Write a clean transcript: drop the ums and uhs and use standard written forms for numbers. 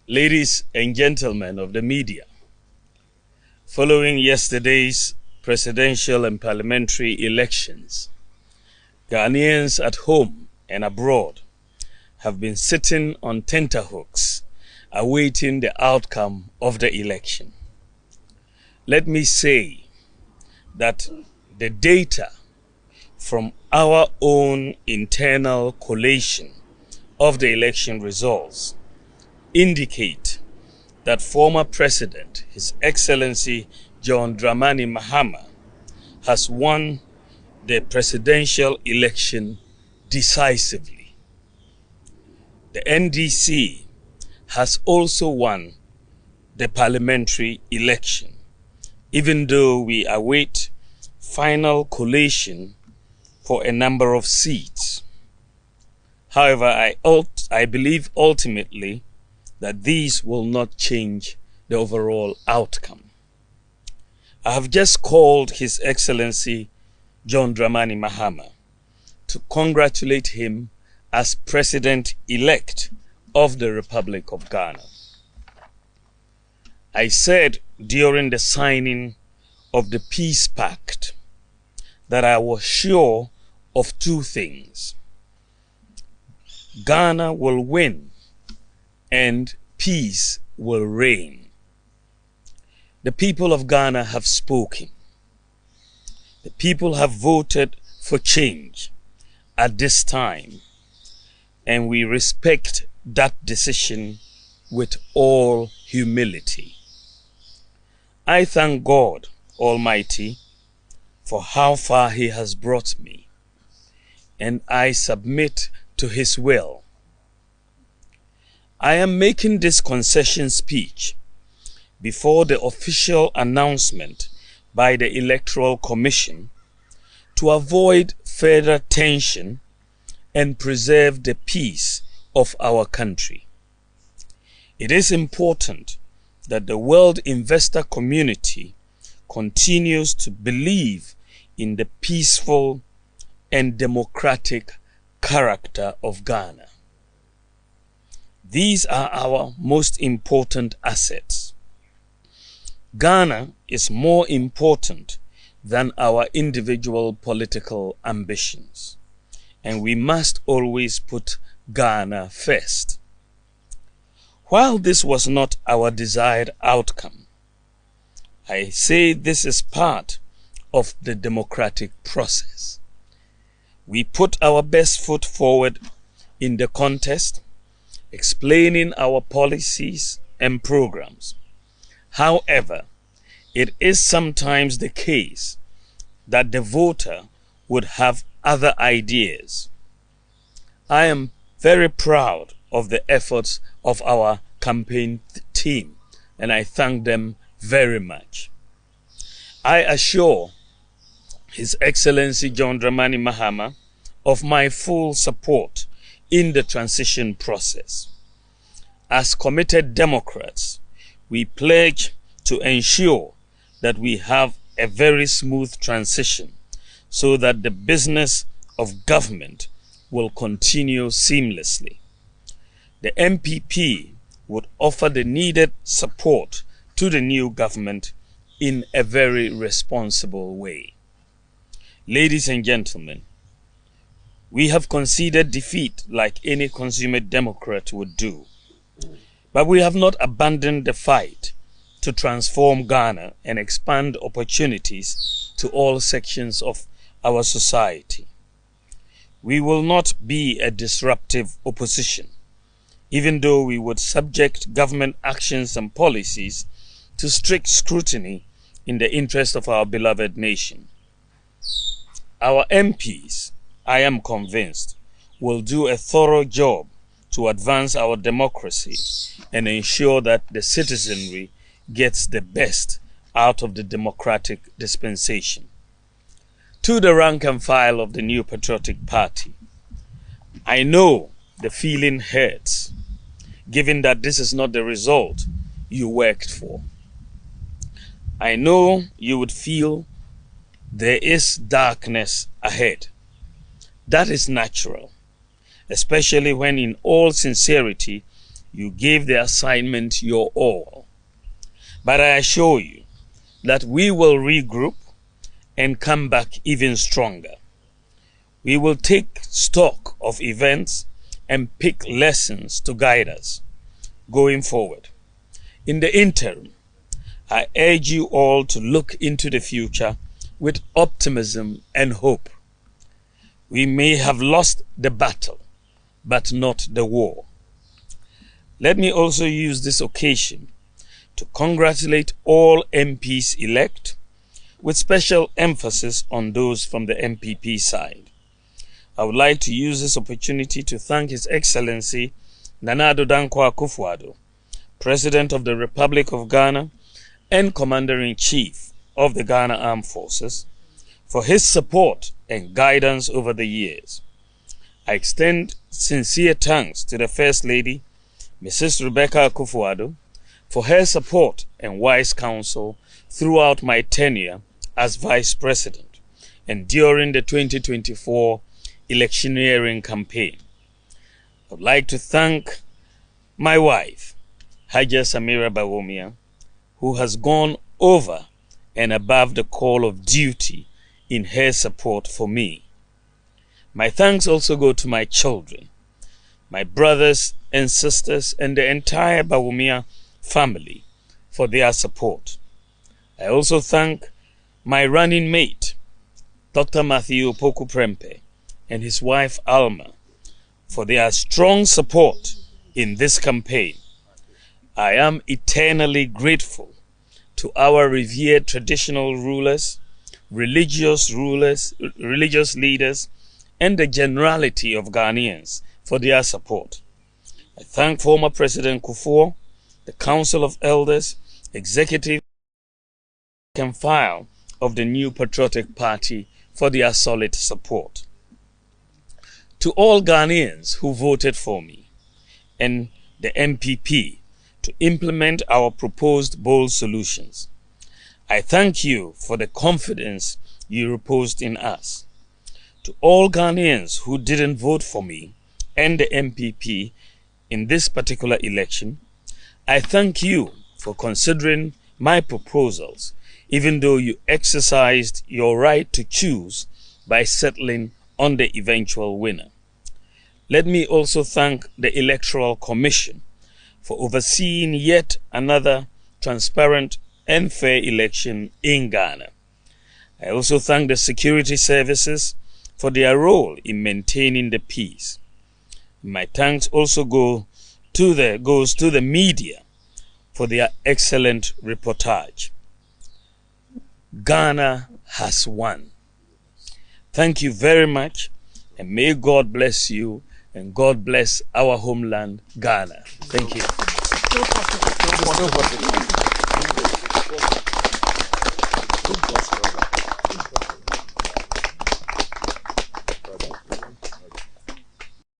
Ladies and gentlemen of the media, following yesterday's presidential and parliamentary elections, Ghanaians at home and abroad have been sitting on tenterhooks awaiting the outcome of the election. Let me say that the data from our own internal collation of the election results indicate that former President, His Excellency John Dramani Mahama, has won the presidential election decisively. The NDC has also won the parliamentary election, even though we await final collation for a number of seats. However, I believe ultimately that these will not change the overall outcome. I have just called His Excellency John Dramani Mahama to congratulate him as President-elect of the Republic of Ghana. I said during the signing of the Peace Pact that I was sure of two things: Ghana will win and peace will reign. The people of Ghana have spoken. The people have voted for change at this time, and we respect that decision with all humility. I thank God Almighty for how far He has brought me, and I submit to His will. I am making this concession speech before the official announcement by the Electoral Commission to avoid further tension and preserve the peace of our country. It is important that the world investor community continues to believe in the peaceful and democratic character of Ghana. These are our most important assets. Ghana is more important than our individual political ambitions, and we must always put Ghana first. While this was not our desired outcome, I say this is part of the democratic process. We put our best foot forward in the contest, explaining our policies and programs. However, it is sometimes the case that the voter would have other ideas. I am very proud of the efforts of our campaign team, and I thank them very much. I assure His Excellency John Dramani Mahama of my full support in the transition process. As committed Democrats, we pledge to ensure that we have a very smooth transition so that the business of government will continue seamlessly. The MPP would offer the needed support to the new government in a very responsible way. Ladies and gentlemen, we have conceded defeat like any consummate Democrat would do, but we have not abandoned the fight to transform Ghana and expand opportunities to all sections of our society. We will not be a disruptive opposition, even though we would subject government actions and policies to strict scrutiny in the interest of our beloved nation. Our MPs, I am convinced, will do a thorough job to advance our democracy and ensure that the citizenry gets the best out of the democratic dispensation. To the rank and file of the New Patriotic Party, I know the feeling hurts, given that this is not the result you worked for. I know you would feel there is darkness ahead. That is natural, especially when in all sincerity You gave the assignment your all. But I assure you that we will regroup and come back even stronger. We will take stock of events and pick lessons to guide us going forward. In the interim, I urge you all to look into the future with optimism and hope. We may have lost the battle, but not the war. Let me also use this occasion to congratulate all MPs elect, with special emphasis on those from the MPP side. I would like to use this opportunity to thank His Excellency Nana Addo Dankwa Akufo-Addo, President of the Republic of Ghana and Commander-in-Chief of the Ghana Armed Forces, for his support and guidance over the years. I extend sincere thanks to the First Lady, Mrs. Rebecca Akufo-Addo, for her support and wise counsel throughout my tenure as Vice President and during the 2024 electioneering campaign. I would like to thank my wife, Haja Samira Bawumia, who has gone over and above the call of duty in her support for me. My thanks also go to my children, my brothers and sisters, and the entire Bawumia family for their support. I also thank my running mate, Dr. Matthew Opoku Prempeh, and his wife Alma, for their strong support in this campaign. I am eternally grateful to our revered traditional rulers, religious leaders, and the generality of Ghanaians for their support. I thank former President Kufuor, the Council of Elders, executive and file of the New Patriotic Party for their solid support. To all Ghanaians who voted for me and the MPP to implement our proposed bold solutions, I thank you for the confidence you reposed in us. To all Ghanaians who didn't vote for me and the MPP in this particular election, I thank you for considering my proposals, even though you exercised your right to choose by settling on the eventual winner. Let me also thank the Electoral Commission for overseeing yet another transparent and fair election in Ghana. I also thank the security services for their role in maintaining the peace. My thanks also goes to the media for their excellent reportage. Ghana has won. Thank you very much, and may God bless you, and God bless our homeland, Ghana. Thank you.